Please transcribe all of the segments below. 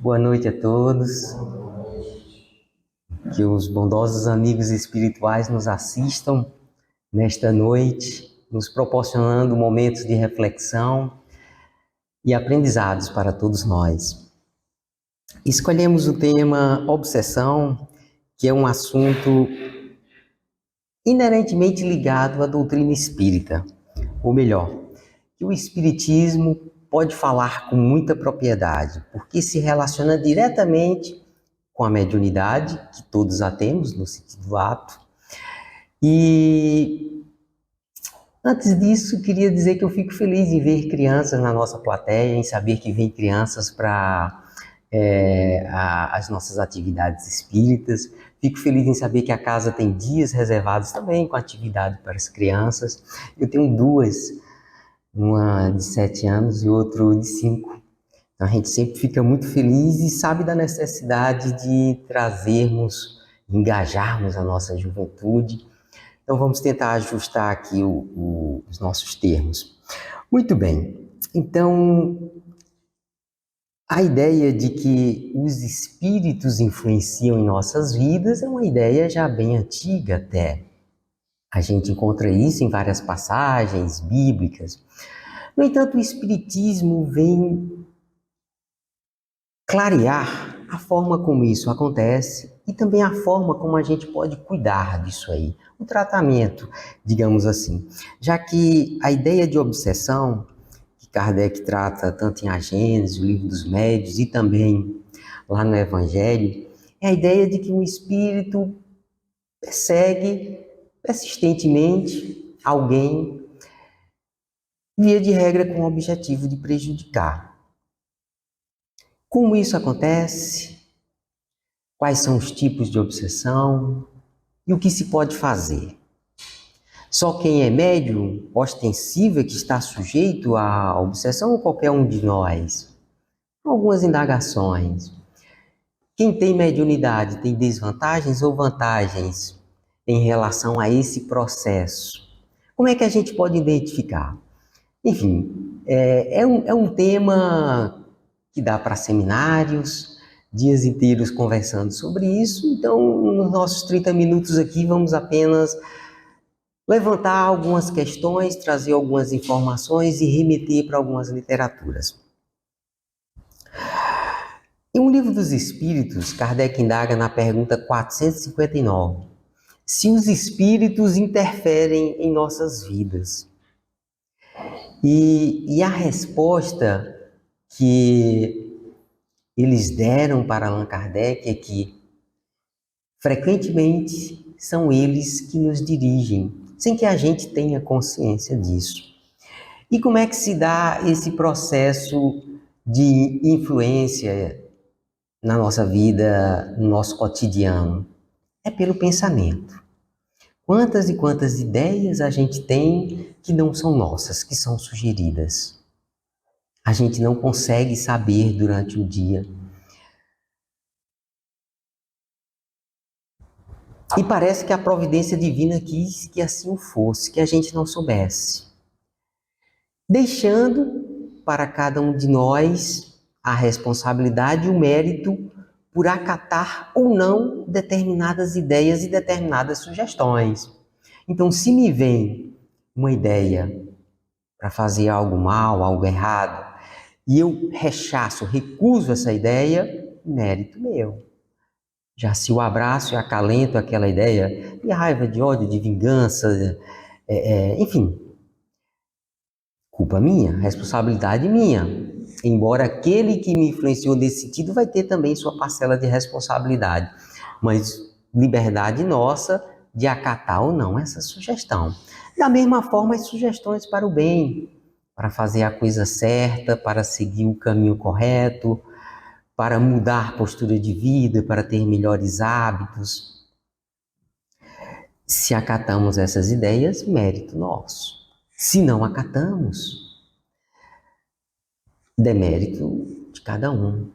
Boa noite a todos. Que os bondosos amigos espirituais nos assistam nesta noite, nos proporcionando momentos de reflexão e aprendizados para todos nós. Escolhemos o tema obsessão, que é um assunto inerentemente ligado à doutrina espírita, ou melhor, que o espiritismo pode falar com muita propriedade, porque se relaciona diretamente com a mediunidade, que todos a temos no sentido lato. E antes disso, queria dizer que eu fico feliz em ver crianças na nossa plateia, em saber que vem crianças para as nossas atividades espíritas. Fico feliz em saber que a casa tem dias reservados também com atividade para as crianças. Eu tenho duas, uma de 7 anos e outro de 5. Então a gente sempre fica muito feliz e sabe da necessidade de trazermos, engajarmos a nossa juventude. Então vamos tentar ajustar aqui os nossos termos. Muito bem, então a ideia de que os espíritos influenciam em nossas vidas é uma ideia já bem antiga até. A gente encontra isso em várias passagens bíblicas. No entanto, o espiritismo vem clarear a forma como isso acontece e também a forma como a gente pode cuidar disso aí, o tratamento, digamos assim. Já que a ideia de obsessão, que Kardec trata tanto em A Gênese, o Livro dos Médiuns e também lá no Evangelho, é a ideia de que um espírito persegue persistentemente alguém, via de regra com o objetivo de prejudicar. Como isso acontece? Quais são os tipos de obsessão e o que se pode fazer? Só quem é médium ostensivo é que está sujeito à obsessão ou qualquer um de nós? Algumas indagações. Quem tem mediunidade tem desvantagens ou vantagens em relação a esse processo? Como é que a gente pode identificar? Enfim, é um tema que dá para seminários, dias inteiros conversando sobre isso. Então, nos nossos 30 minutos aqui, vamos apenas levantar algumas questões, trazer algumas informações e remeter para algumas literaturas. Em um Livro dos Espíritos, Kardec indaga na pergunta 459, se os espíritos interferem em nossas vidas. E a resposta que eles deram para Allan Kardec é que frequentemente são eles que nos dirigem, sem que a gente tenha consciência disso. E como é que se dá esse processo de influência na nossa vida, no nosso cotidiano? É pelo pensamento. Quantas e quantas ideias a gente tem que não são nossas, que são sugeridas? A gente não consegue saber durante o dia. E parece que a providência divina quis que assim fosse, que a gente não soubesse. Deixando para cada um de nós a responsabilidade e o mérito por acatar ou não determinadas ideias e determinadas sugestões. Então, se me vem uma ideia para fazer algo mal, algo errado, e eu rechaço, recuso essa ideia, mérito meu. Já se o abraço e acalento aquela ideia de raiva, de ódio, de vingança, enfim, culpa minha, responsabilidade minha. Embora aquele que me influenciou nesse sentido vai ter também sua parcela de responsabilidade, mas liberdade nossa de acatar ou não essa sugestão. Da mesma forma, as sugestões para o bem, para fazer a coisa certa, para seguir o caminho correto, para mudar a postura de vida, para ter melhores hábitos. Se acatamos essas ideias, mérito nosso. Se não acatamos, demérito de cada um.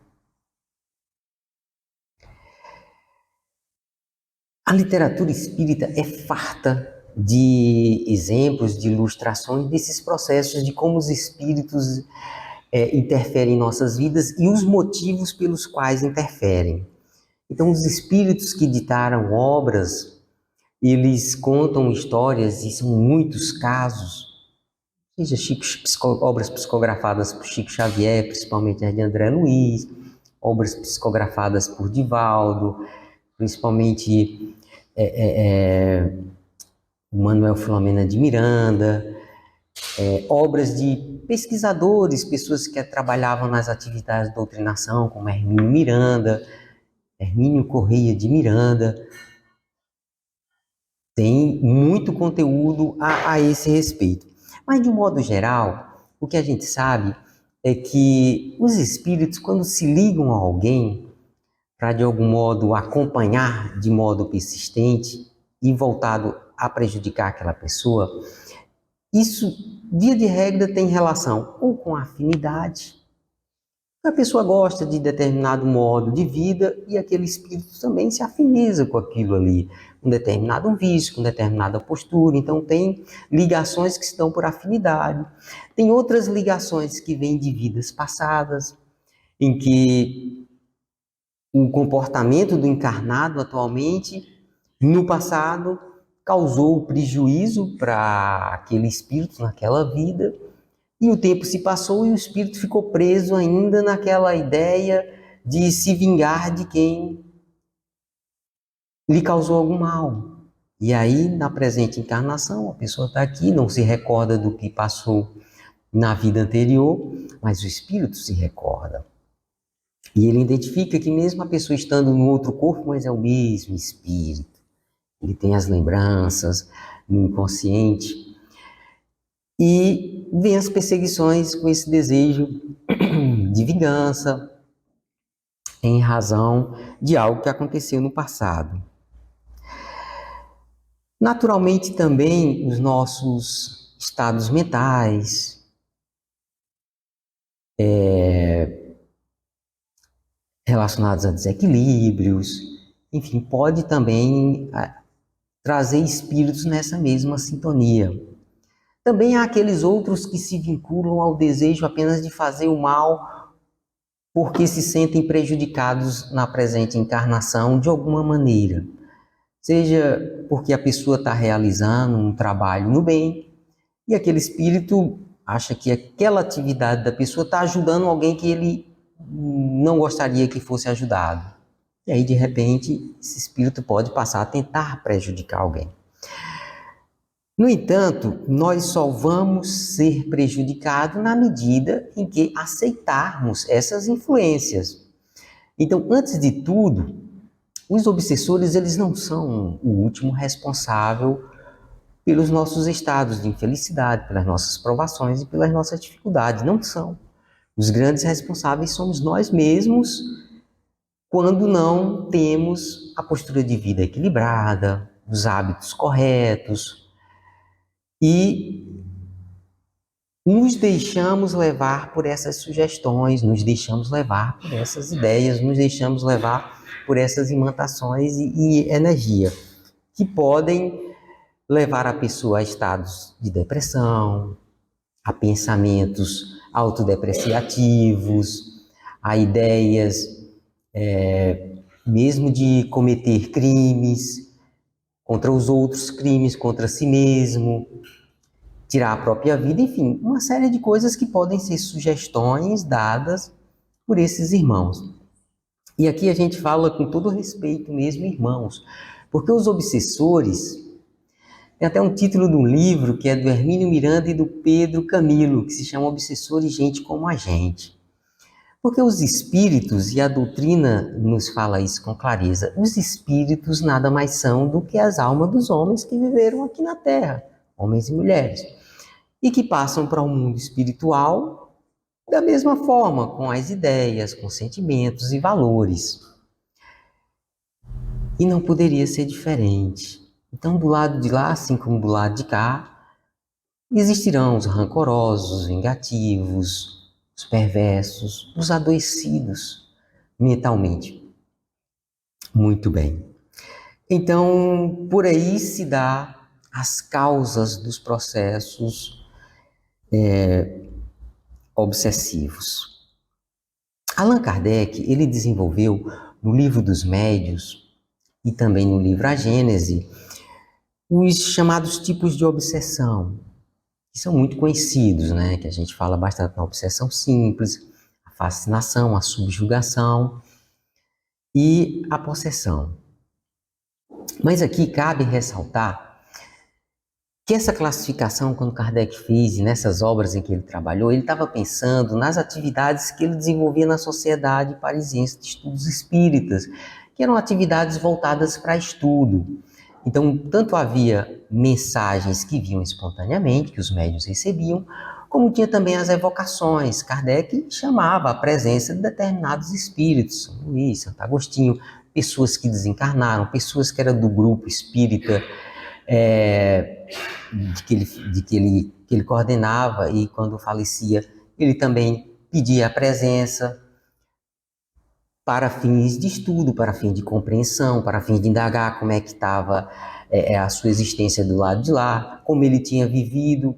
A literatura espírita é farta de exemplos, de ilustrações desses processos, de como os espíritos interferem em nossas vidas e os motivos pelos quais interferem. Então, os espíritos que ditaram obras, eles contam histórias, e são muitos casos, seja obras psicografadas por Chico Xavier, principalmente as de André Luiz, obras psicografadas por Divaldo, principalmente Manuel Filomena de Miranda, obras de pesquisadores, pessoas que trabalhavam nas atividades de doutrinação, como Hermínio Miranda, Hermínio Correia de Miranda. Tem muito conteúdo a esse respeito. Mas, de um modo geral, o que a gente sabe é que os espíritos, quando se ligam a alguém, para de algum modo acompanhar de modo persistente e voltado a prejudicar aquela pessoa, isso, via de regra, tem relação ou com afinidade. A pessoa gosta de determinado modo de vida e aquele espírito também se afiniza com aquilo ali, um determinado vício, com determinada postura. Então, tem ligações que estão por afinidade. Tem outras ligações que vêm de vidas passadas, em que o comportamento do encarnado atualmente, no passado, causou prejuízo para aquele espírito naquela vida. E o tempo se passou e o espírito ficou preso ainda naquela ideia de se vingar de quem lhe causou algum mal. E aí, na presente encarnação, a pessoa está aqui, não se recorda do que passou na vida anterior, mas o espírito se recorda. E ele identifica que mesmo a pessoa estando no outro corpo, mas é o mesmo espírito. Ele tem as lembranças no inconsciente. E vem as perseguições com esse desejo de vingança, em razão de algo que aconteceu no passado. Naturalmente, também os nossos estados mentais, relacionados a desequilíbrios, enfim, pode também trazer espíritos nessa mesma sintonia. Também há aqueles outros que se vinculam ao desejo apenas de fazer o mal porque se sentem prejudicados na presente encarnação de alguma maneira. Seja porque a pessoa está realizando um trabalho no bem e aquele espírito acha que aquela atividade da pessoa está ajudando alguém que ele não gostaria que fosse ajudado. E aí, de repente, esse espírito pode passar a tentar prejudicar alguém. No entanto, nós só vamos ser prejudicados na medida em que aceitarmos essas influências. Então, antes de tudo, os obsessores, eles não são o último responsável pelos nossos estados de infelicidade, pelas nossas provações e pelas nossas dificuldades. Não são. Os grandes responsáveis somos nós mesmos quando não temos a postura de vida equilibrada, os hábitos corretos e nos deixamos levar por essas sugestões, nos deixamos levar por essas ideias, nos deixamos levar por essas imantações e energia, que podem levar a pessoa a estados de depressão, a pensamentos autodepreciativos, a ideias mesmo de cometer crimes contra os outros, crimes contra si mesmo, tirar a própria vida, enfim, uma série de coisas que podem ser sugestões dadas por esses irmãos. E aqui a gente fala com todo respeito mesmo, irmãos, porque os obsessores, tem até um título de um livro que é do Hermínio Miranda e do Pedro Camilo, que se chama Obsessores, Gente como a Gente. Porque os espíritos, e a doutrina nos fala isso com clareza, os espíritos nada mais são do que as almas dos homens que viveram aqui na Terra, homens e mulheres, e que passam para o mundo espiritual da mesma forma, com as ideias, com sentimentos e valores. E não poderia ser diferente. Então, do lado de lá, assim como do lado de cá, existirão os rancorosos, os vingativos, os perversos, os adoecidos mentalmente. Muito bem. Então, por aí se dá as causas dos processos obsessivos. Allan Kardec, ele desenvolveu no Livro dos Médiuns e também no livro A Gênese, os chamados tipos de obsessão, que são muito conhecidos, né? Que a gente fala bastante na obsessão simples, a fascinação, a subjugação e a possessão. Mas aqui cabe ressaltar que essa classificação, quando Kardec fez, e nessas obras em que ele trabalhou, ele estava pensando nas atividades que ele desenvolvia na Sociedade Parisiense de Estudos Espíritas, que eram atividades voltadas para estudo. Então, tanto havia mensagens que vinham espontaneamente, que os médiuns recebiam, como tinha também as evocações. Kardec chamava a presença de determinados espíritos, São Luís, Santo Agostinho, pessoas que desencarnaram, pessoas que eram do grupo espírita, que ele coordenava, e quando falecia, ele também pedia a presença para fins de estudo, para fins de compreensão, para fins de indagar como é que estava a sua existência do lado de lá, como ele tinha vivido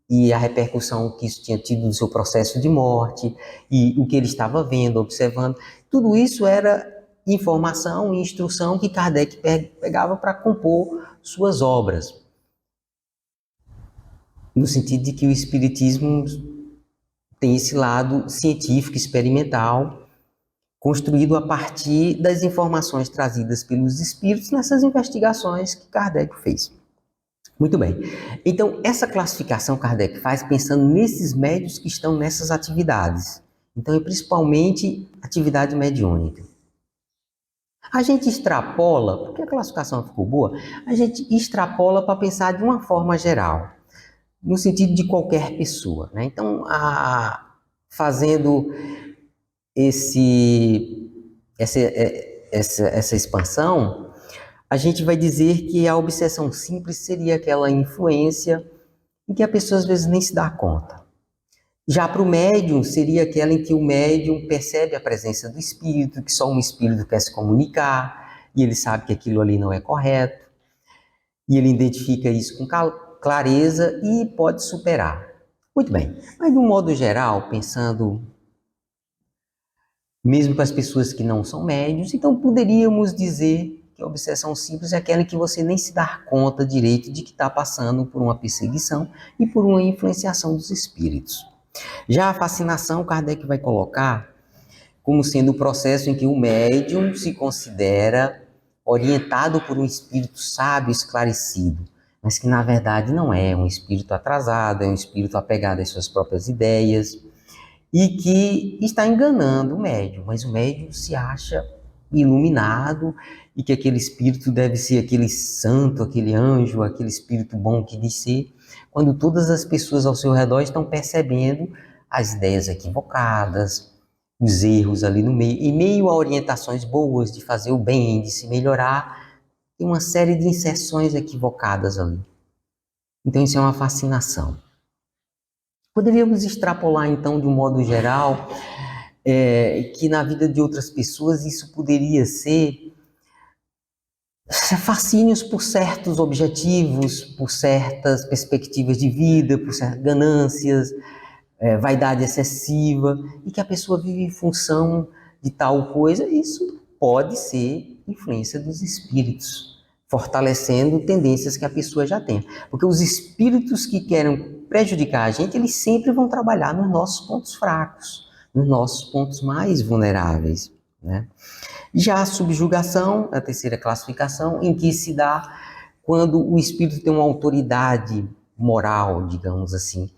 e a repercussão que isso tinha tido no seu processo de morte, e o que ele estava vendo, observando. Tudo isso era informação e instrução que Kardec pegava para compor suas obras. No sentido de que o Espiritismo tem esse lado científico, experimental, construído a partir das informações trazidas pelos espíritos nessas investigações que Kardec fez. Muito bem. Então, essa classificação Kardec faz pensando nesses médiuns que estão nessas atividades. Então, é principalmente atividade mediúnica. A gente extrapola, porque a classificação ficou boa, a gente extrapola para pensar de uma forma geral, no sentido de qualquer pessoa, né? Então, fazendo essa expansão, a gente vai dizer que a obsessão simples seria aquela influência em que a pessoa às vezes nem se dá conta. Já para o médium, seria aquela em que o médium percebe a presença do espírito, que só um espírito quer se comunicar, e ele sabe que aquilo ali não é correto, e ele identifica isso com clareza e pode superar. Muito bem, mas de um modo geral, pensando mesmo para as pessoas que não são médiuns, então poderíamos dizer que a obsessão simples é aquela em que você nem se dá conta direito de que está passando por uma perseguição e por uma influenciação dos espíritos. Já a fascinação, Kardec vai colocar como sendo o processo em que o médium se considera orientado por um espírito sábio, esclarecido, mas que na verdade não é um espírito atrasado, é um espírito apegado às suas próprias ideias, e que está enganando o médium, mas o médium se acha iluminado e que aquele espírito deve ser aquele santo, aquele anjo, aquele espírito bom que diz ser, quando todas as pessoas ao seu redor estão percebendo as ideias equivocadas, os erros ali no meio, em meio a orientações boas de fazer o bem, de se melhorar, tem uma série de inserções equivocadas ali. Então isso é uma fascinação. Poderíamos extrapolar, então, de um modo geral, que na vida de outras pessoas isso poderia ser fascínios por certos objetivos, por certas perspectivas de vida, por certas ganâncias, vaidade excessiva, e que a pessoa vive em função de tal coisa. Isso pode ser influência dos espíritos, fortalecendo tendências que a pessoa já tem. Porque os espíritos que querem prejudicar a gente, eles sempre vão trabalhar nos nossos pontos fracos, nos nossos pontos mais vulneráveis, né? Já a subjugação, a terceira classificação, em que se dá quando o espírito tem uma autoridade moral, digamos assim,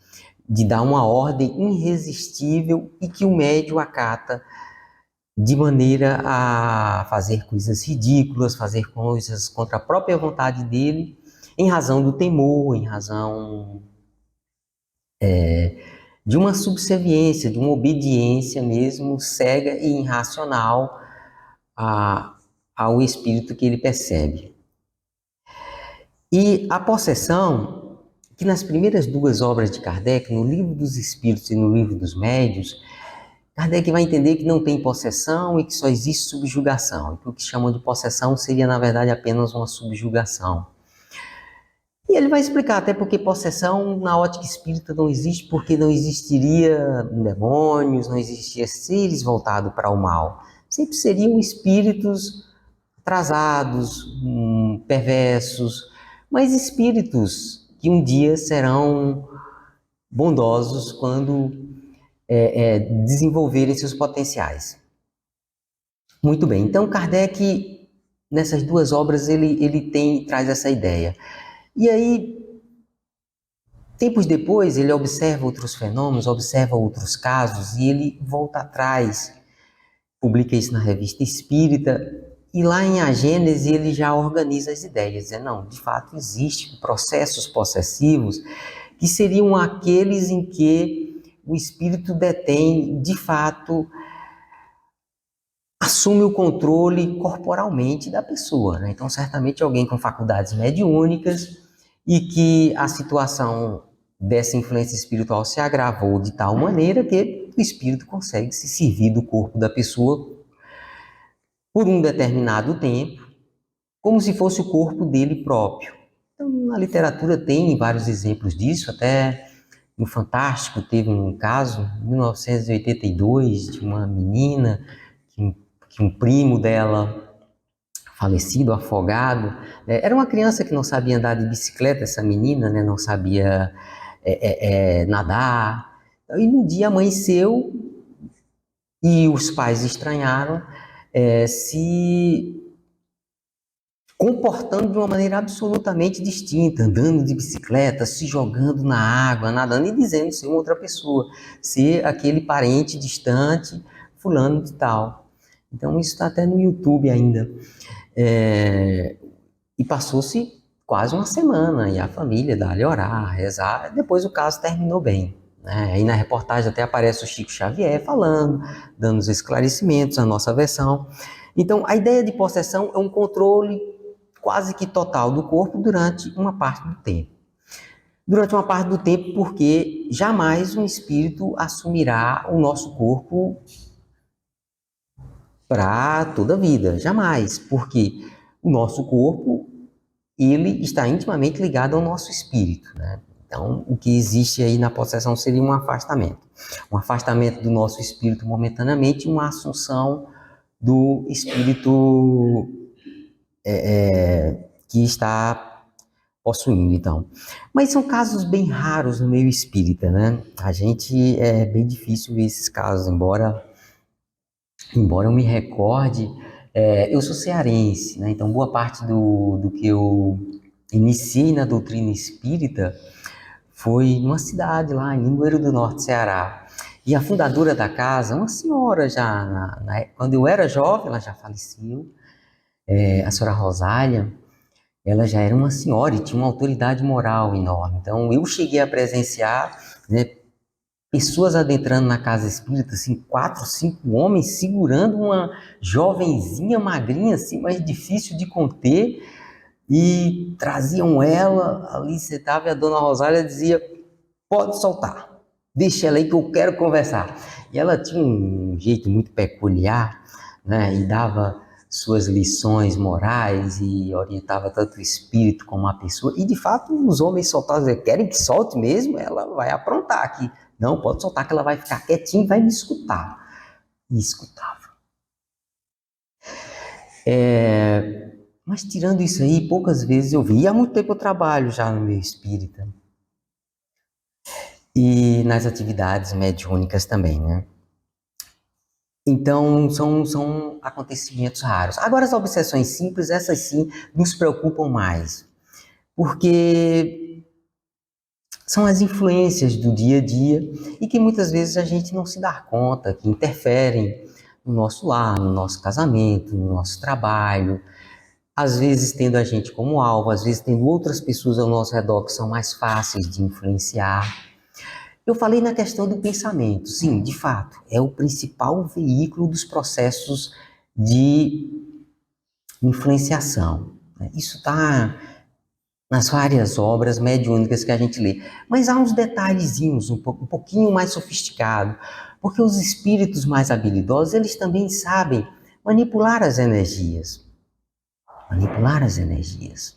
de dar uma ordem irresistível e que o médium acata de maneira a fazer coisas ridículas, fazer coisas contra a própria vontade dele, em razão do temor, em razão de uma subserviência, de uma obediência mesmo cega e irracional ao espírito que ele percebe. E a possessão, que nas primeiras duas obras de Kardec, no Livro dos Espíritos e no Livro dos Médiuns, Kardec vai entender que não tem possessão e que só existe subjugação. E que o que chamam de possessão seria, na verdade, apenas uma subjugação. E ele vai explicar até porque possessão na ótica espírita não existe, porque não existiria demônios, não existiria seres voltados para o mal. Sempre seriam espíritos atrasados, perversos, mas espíritos que um dia serão bondosos quando desenvolverem seus potenciais. Muito bem, então Kardec, nessas duas obras, ele traz essa ideia. E aí, tempos depois, ele observa outros fenômenos, observa outros casos, e ele volta atrás, publica isso na Revista Espírita, e lá em A Gênese ele já organiza as ideias, dizendo, não, de fato existem processos possessivos que seriam aqueles em que o espírito detém, de fato, assume o controle corporalmente da pessoa, né? Então, certamente alguém com faculdades mediúnicas e que a situação dessa influência espiritual se agravou de tal maneira que o espírito consegue se servir do corpo da pessoa por um determinado tempo, como se fosse o corpo dele próprio. Então, na literatura tem vários exemplos disso, até no Fantástico teve um caso, em 1982, de uma menina que um primo dela falecido, afogado, era uma criança que não sabia andar de bicicleta, essa menina, né, não sabia nadar, e no dia amanheceu e os pais estranharam, se comportando de uma maneira absolutamente distinta, andando de bicicleta, se jogando na água, nadando e dizendo ser uma outra pessoa, ser aquele parente distante, fulano de tal. Então isso está até no YouTube ainda. E passou-se quase uma semana, e a família dá-lhe orar, rezar, depois o caso terminou bem. Né? Aí na reportagem até aparece o Chico Xavier falando, dando os esclarecimentos, a nossa versão. Então, a ideia de possessão é um controle quase que total do corpo durante uma parte do tempo. Durante uma parte do tempo, porque jamais um espírito assumirá o nosso corpo para toda a vida, jamais, porque o nosso corpo ele está intimamente ligado ao nosso espírito, né? Então, o que existe aí na possessão seria um afastamento do nosso espírito momentaneamente, uma assunção do espírito que está possuindo, então. Mas são casos bem raros no meio espírita, né? A gente é bem difícil ver esses casos, embora eu me recorde, eu sou cearense, né? Então boa parte do que eu iniciei na doutrina espírita foi numa cidade lá em Limoeiro do Norte, Ceará. E a fundadora da casa, uma senhora já, quando eu era jovem, ela já faleceu, a senhora Rosália, ela já era uma senhora e tinha uma autoridade moral enorme. Então eu cheguei a presenciar, né, pessoas adentrando na casa espírita, assim, 4, 5 homens segurando uma jovenzinha magrinha, assim, mas difícil de conter, e traziam ela, ali sentava, e a dona Rosália dizia, pode soltar, deixa ela aí que eu quero conversar. E ela tinha um jeito muito peculiar, né, e dava suas lições morais e orientava tanto o espírito como a pessoa. E de fato os homens soltavam, querem que solte mesmo? Ela vai aprontar aqui. Não, pode soltar que ela vai ficar quietinha e vai me escutar. E escutava. Mas tirando isso aí, poucas vezes eu vi. E há muito tempo eu trabalho já no meio espírita. E nas atividades mediúnicas também, né? Então, são acontecimentos raros. Agora, as obsessões simples, essas sim, nos preocupam mais. Porque são as influências do dia a dia e que muitas vezes a gente não se dá conta, que interferem no nosso lar, no nosso casamento, no nosso trabalho, às vezes tendo a gente como alvo, às vezes tendo outras pessoas ao nosso redor que são mais fáceis de influenciar. Eu falei na questão do pensamento, sim, de fato, é o principal veículo dos processos de influenciação. Isso está nas várias obras mediúnicas que a gente lê. Mas há uns detalhezinhos um pouquinho mais sofisticados, porque os espíritos mais habilidosos, eles também sabem manipular as energias. Manipular as energias.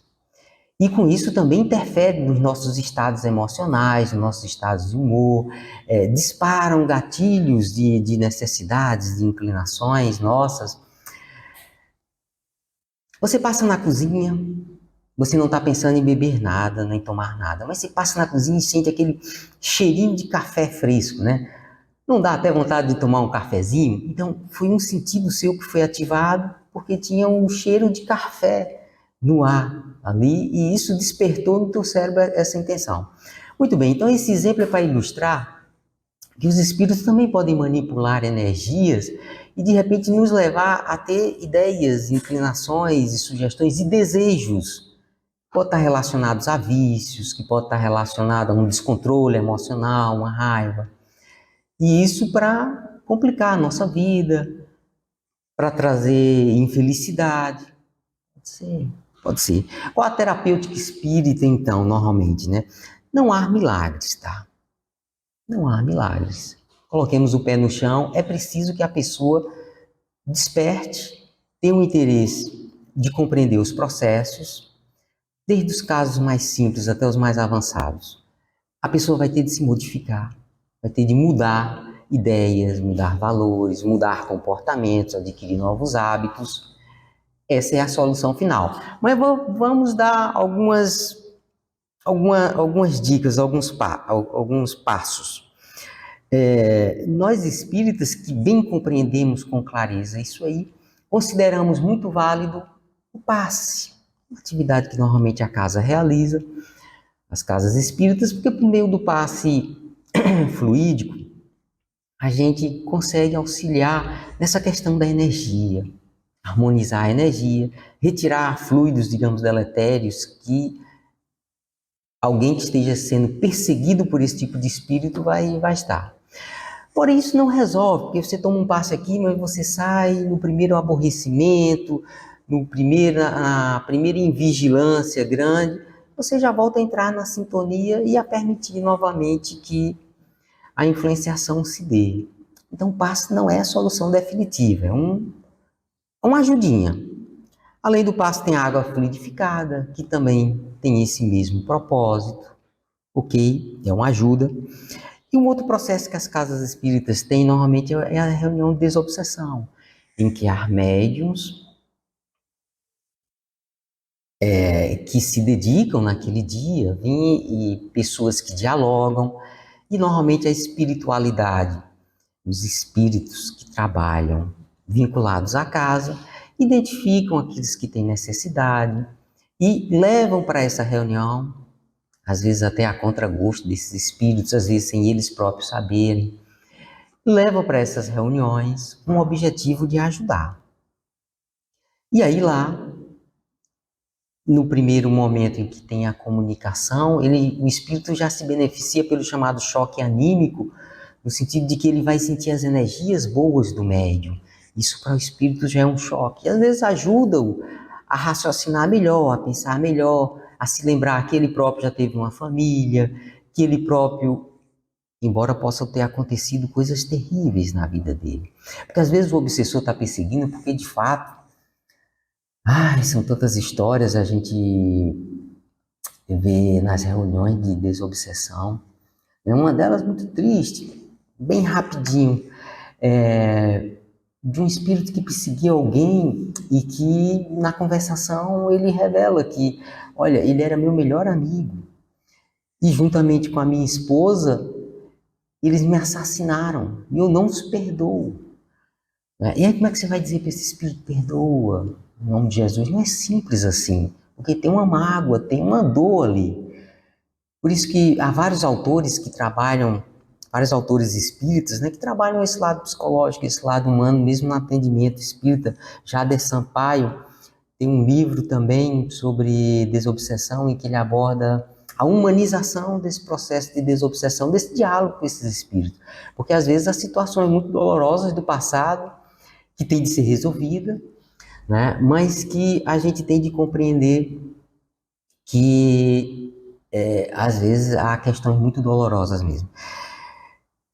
E com isso também interfere nos nossos estados emocionais, nos nossos estados de humor, disparam gatilhos de necessidades, de inclinações nossas. Você passa na cozinha, você não está pensando em beber nada, nem tomar nada, mas você passa na cozinha e sente aquele cheirinho de café fresco, né? Não dá até vontade de tomar um cafezinho? Então, foi um sentido seu que foi ativado porque tinha um cheiro de café no ar ali e isso despertou no teu cérebro essa intenção. Muito bem, então esse exemplo é para ilustrar que os espíritos também podem manipular energias e de repente nos levar a ter ideias, inclinações e sugestões e desejos. Pode estar relacionados a vícios, que pode estar relacionado a um descontrole emocional, uma raiva. E isso para complicar a nossa vida, para trazer infelicidade. Pode ser, pode ser. Qual a terapêutica espírita, então, normalmente, né? Não há milagres, tá? Não há milagres. Coloquemos o pé no chão, é preciso que a pessoa desperte, tenha um interesse de compreender os processos, desde os casos mais simples até os mais avançados. A pessoa vai ter de se modificar, vai ter de mudar ideias, mudar valores, mudar comportamentos, adquirir novos hábitos. Essa é a solução final. Mas vamos dar algumas dicas, alguns passos. Nós espíritas que bem compreendemos com clareza isso aí, consideramos muito válido o passe, uma atividade que normalmente a casa realiza, as casas espíritas, porque por meio do passe fluídico, a gente consegue auxiliar nessa questão da energia, harmonizar a energia, retirar fluidos, digamos, deletérios que alguém que esteja sendo perseguido por esse tipo de espírito vai estar. Porém, isso não resolve, porque você toma um passe aqui, mas você sai no primeiro aborrecimento, na primeira invigilância grande, você já volta a entrar na sintonia e a permitir novamente que a influenciação se dê. Então, o passe não é a solução definitiva, é uma ajudinha. Além do passe, tem a água fluidificada, que também tem esse mesmo propósito, ok? É uma ajuda. E um outro processo que as casas espíritas têm, normalmente, é a reunião de desobsessão, em que há médiums que se dedicam naquele dia, e pessoas que dialogam, e normalmente a espiritualidade, os espíritos que trabalham vinculados à casa, identificam aqueles que têm necessidade e levam para essa reunião, às vezes até a contragosto desses espíritos, às vezes sem eles próprios saberem, levam para essas reuniões com o objetivo de ajudar. E aí lá, no primeiro momento em que tem a comunicação, o espírito já se beneficia pelo chamado choque anímico, no sentido de que ele vai sentir as energias boas do médium. Isso para o espírito já é um choque. E às vezes ajuda-o a raciocinar melhor, a pensar melhor, a se lembrar que ele próprio já teve uma família, que ele próprio, embora possa ter acontecido coisas terríveis na vida dele. Porque às vezes o obsessor está perseguindo porque de fato, são tantas histórias a gente vê nas reuniões de desobsessão. Uma delas muito triste, bem rapidinho, de um espírito que perseguia alguém e que na conversação ele revela que, olha, ele era meu melhor amigo e juntamente com a minha esposa eles me assassinaram e eu não os perdoo. E aí como é que você vai dizer para esse espírito perdoa em nome de Jesus? Não é simples assim, porque tem uma mágoa, tem uma dor ali. Por isso que há vários autores espíritas, né, que trabalham esse lado psicológico, esse lado humano, mesmo no atendimento espírita. Jade Sampaio tem um livro também sobre desobsessão, em que ele aborda a humanização desse processo de desobsessão, desse diálogo com esses espíritos. Porque às vezes há situações muito dolorosas do passado que têm de ser resolvidas, né, mas que a gente tem de compreender que às vezes há questões muito dolorosas mesmo.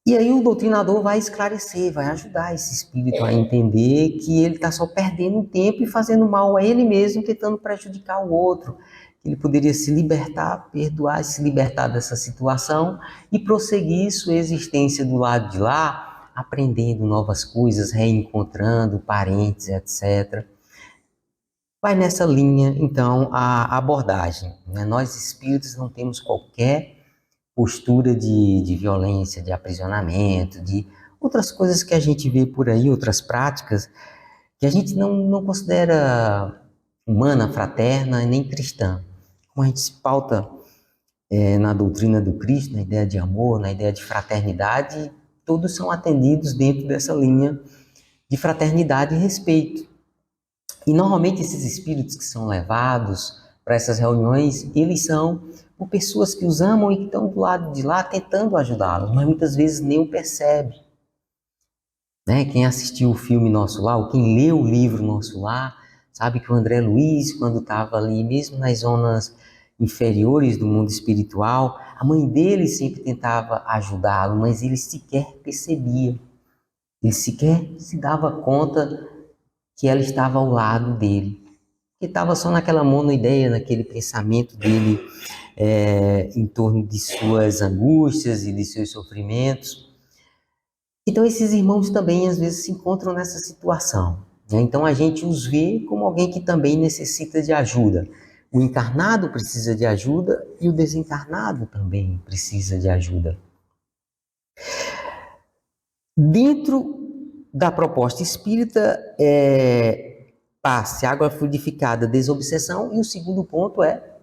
E aí o doutrinador vai esclarecer, vai ajudar esse espírito a entender que ele está só perdendo tempo e fazendo mal a ele mesmo, tentando prejudicar o outro. ele poderia se libertar, perdoar, se libertar dessa situação e prosseguir sua existência do lado de lá, aprendendo novas coisas, reencontrando parentes, etc. Vai nessa linha, então, a abordagem, né? Nós espíritos não temos qualquer postura de violência, de aprisionamento, de outras coisas que a gente vê por aí, outras práticas, que a gente não considera humana, fraterna e nem cristã. Como a gente se pauta na doutrina do Cristo, na ideia de amor, na ideia de fraternidade, todos são atendidos dentro dessa linha de fraternidade e respeito. E normalmente esses espíritos que são levados para essas reuniões, eles são por pessoas que os amam e que estão do lado de lá tentando ajudá-los, mas muitas vezes nem o percebe. Né? Quem assistiu o filme Nosso Lar, ou quem leu o livro Nosso Lar, sabe que o André Luiz, quando estava ali, mesmo nas zonas inferiores do mundo espiritual, a mãe dele sempre tentava ajudá-lo, mas ele sequer percebia, ele sequer se dava conta que ela estava ao lado dele. Ele estava só naquela monoideia, naquele pensamento dele em torno de suas angústias e de seus sofrimentos. Então esses irmãos também às vezes se encontram nessa situação, né? Então a gente os vê como alguém que também necessita de ajuda. O encarnado precisa de ajuda e o desencarnado também precisa de ajuda. Dentro da proposta espírita, passe, água fluidificada, desobsessão, e o segundo ponto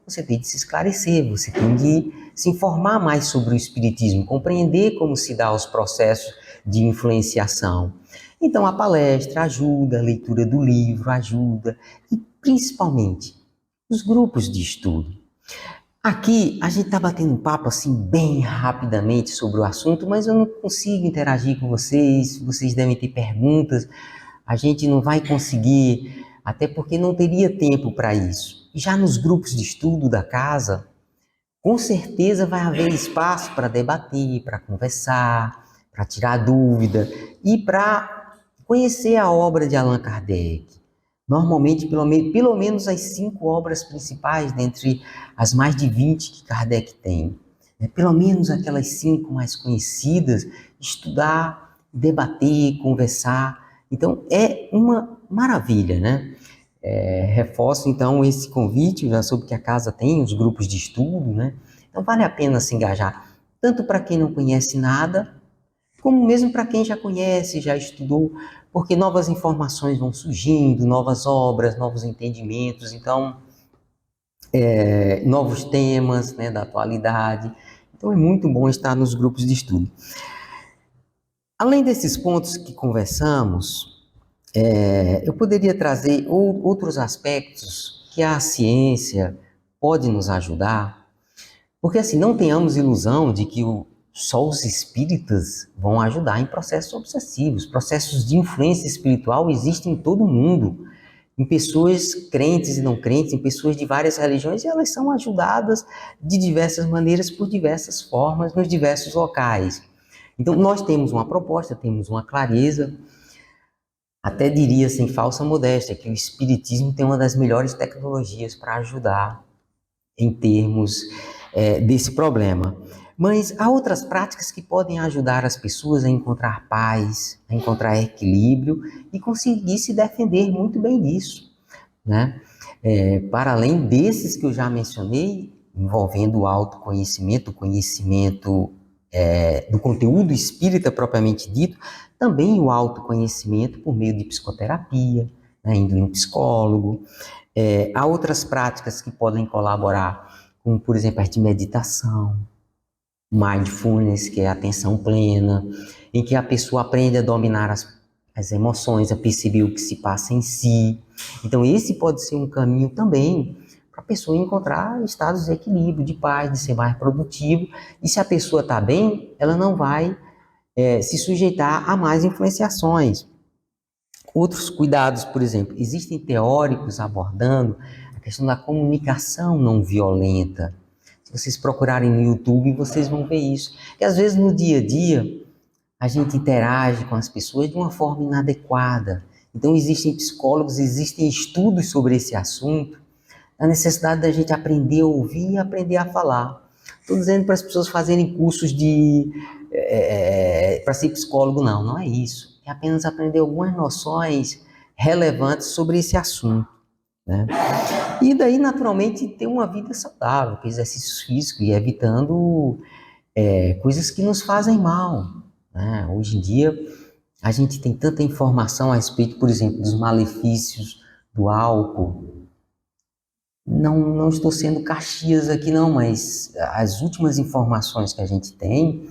você tem de se esclarecer, você tem de se informar mais sobre o espiritismo, compreender como se dá os processos de influenciação. Então a palestra ajuda, a leitura do livro ajuda, e principalmente os grupos de estudo. Aqui a gente está batendo um papo assim bem rapidamente sobre o assunto, mas eu não consigo interagir com vocês devem ter perguntas, a gente não vai conseguir, até porque não teria tempo para isso. Já nos grupos de estudo da casa, com certeza vai haver espaço para debater, para conversar, para tirar dúvida e para conhecer a obra de Allan Kardec. Normalmente, pelo menos as 5 obras principais, dentre as mais de 20 que Kardec tem. Pelo menos aquelas 5 mais conhecidas, estudar, debater, conversar. Então, é uma maravilha, né? Reforço, então, esse convite, já soube que a casa tem os grupos de estudo, né? Então, vale a pena se engajar, tanto para quem não conhece nada, como mesmo para quem já conhece, já estudou, porque novas informações vão surgindo, novas obras, novos entendimentos, então, novos temas, né, da atualidade. Então, é muito bom estar nos grupos de estudo. Além desses pontos que conversamos, eu poderia trazer outros aspectos que a ciência pode nos ajudar, porque assim, não tenhamos ilusão de que só os espíritas vão ajudar em processos obsessivos. Processos de influência espiritual existem em todo mundo, em pessoas crentes e não crentes, em pessoas de várias religiões, e elas são ajudadas de diversas maneiras, por diversas formas, nos diversos locais. Então, nós temos uma proposta, temos uma clareza, até diria sem falsa modéstia, que o espiritismo tem uma das melhores tecnologias para ajudar em termos desse problema. Mas há outras práticas que podem ajudar as pessoas a encontrar paz, a encontrar equilíbrio e conseguir se defender muito bem disso, né? Para além desses que eu já mencionei, envolvendo o autoconhecimento, o conhecimento do conteúdo espírita propriamente dito, também o autoconhecimento por meio de psicoterapia, né, indo no psicólogo. Há outras práticas que podem colaborar, como, por exemplo, a de meditação, mindfulness, que é a atenção plena, em que a pessoa aprende a dominar as emoções, a perceber o que se passa em si. Então, esse pode ser um caminho também para a pessoa encontrar estados de equilíbrio, de paz, de ser mais produtivo. E se a pessoa está bem, ela não vai se sujeitar a mais influenciações. Outros cuidados, por exemplo, existem teóricos abordando a questão da comunicação não violenta. Se vocês procurarem no YouTube, vocês vão ver isso. Que às vezes no dia a dia, a gente interage com as pessoas de uma forma inadequada. Então existem psicólogos, existem estudos sobre esse assunto, a necessidade da gente aprender a ouvir e aprender a falar. Estou dizendo para as pessoas fazerem cursos para ser psicólogo, não é isso. É apenas aprender algumas noções relevantes sobre esse assunto, né? E daí, naturalmente, ter uma vida saudável, com exercícios físicos e evitando coisas que nos fazem mal, né? Hoje em dia, a gente tem tanta informação a respeito, por exemplo, dos malefícios do álcool. Não estou sendo Caxias aqui não, mas as últimas informações que a gente tem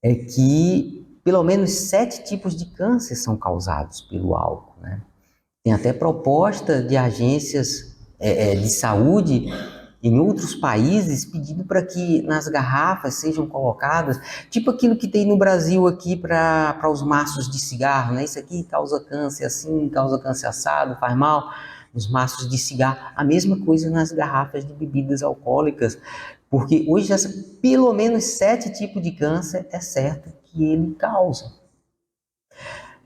é que pelo menos 7 tipos de câncer são causados pelo álcool, né? Tem até proposta de agências de saúde em outros países pedindo para que nas garrafas sejam colocadas, tipo aquilo que tem no Brasil aqui para os maços de cigarro, né? Isso aqui causa câncer assim, causa câncer assado, faz mal. Os maços de cigarro, a mesma coisa nas garrafas de bebidas alcoólicas, porque hoje pelo menos 7 tipos de câncer é certo que ele causa.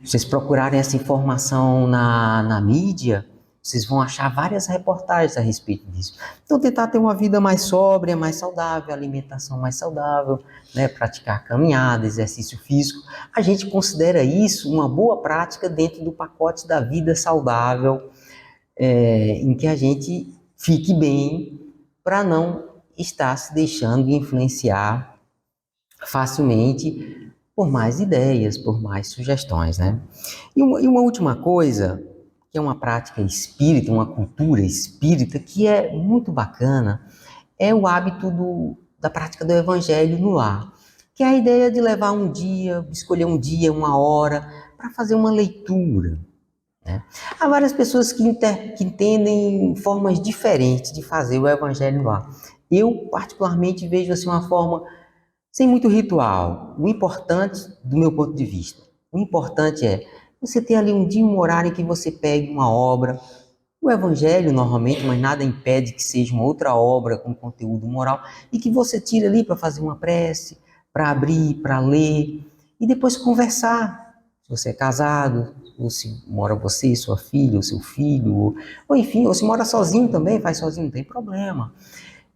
Se vocês procurarem essa informação na mídia, vocês vão achar várias reportagens a respeito disso. Então, tentar ter uma vida mais sóbria, mais saudável, alimentação mais saudável, né? Praticar caminhada, exercício físico. A gente considera isso uma boa prática dentro do pacote da vida saudável, em que a gente fique bem para não estar se deixando influenciar facilmente por mais ideias, por mais sugestões, né? E uma última coisa, que é uma prática espírita, uma cultura espírita, que é muito bacana, é o hábito da prática do evangelho no lar, que é a ideia de levar um dia, escolher um dia, uma hora, para fazer uma leitura, né? Há várias pessoas que entendem formas diferentes de fazer o evangelho no lar. Eu, particularmente, vejo assim uma forma sem muito ritual. O importante, do meu ponto de vista, o importante é você ter ali um dia, um horário em que você pegue uma obra, o evangelho normalmente, mas nada impede que seja uma outra obra com conteúdo moral, e que você tire ali para fazer uma prece, para abrir, para ler, e depois conversar. Se você é casado, ou se mora você, sua filha, ou seu filho, ou enfim, ou se mora sozinho também, faz sozinho, não tem problema.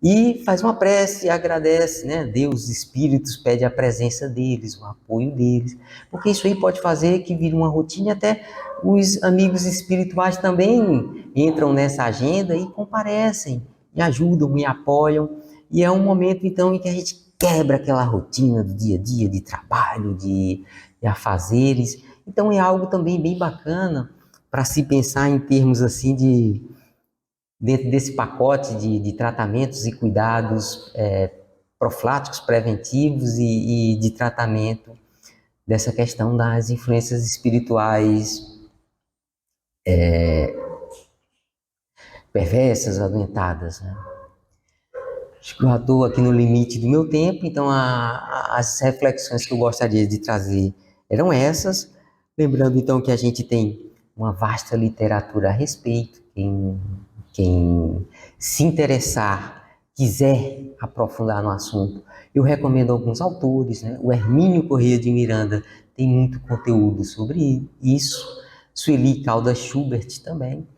E faz uma prece, agradece, né? Deus, os espíritos, pede a presença deles, o apoio deles, porque isso aí pode fazer que vire uma rotina, e até os amigos espirituais também entram nessa agenda e comparecem, e ajudam, e apoiam, e é um momento então em que a gente quebra aquela rotina do dia a dia, de trabalho, de afazeres. Então é algo também bem bacana para se pensar em termos assim dentro desse pacote de tratamentos e cuidados profiláticos, preventivos e de tratamento dessa questão das influências espirituais perversas, adoentadas, né? Acho que eu já estou aqui no limite do meu tempo, então as reflexões que eu gostaria de trazer eram essas. Lembrando então que a gente tem uma vasta literatura a respeito. Quem se interessar, quiser aprofundar no assunto, eu recomendo alguns autores, né? O Hermínio Corrêa de Miranda tem muito conteúdo sobre isso, Sueli Caldas Schubert também.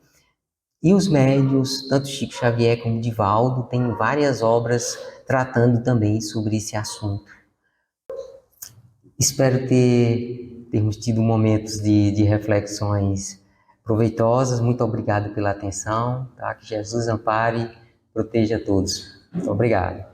E os médios, tanto Chico Xavier como Divaldo, têm várias obras tratando também sobre esse assunto. Espero termos tido momentos de reflexões proveitosas. Muito obrigado pela atenção. Tá? Que Jesus ampare, proteja todos. Muito obrigado.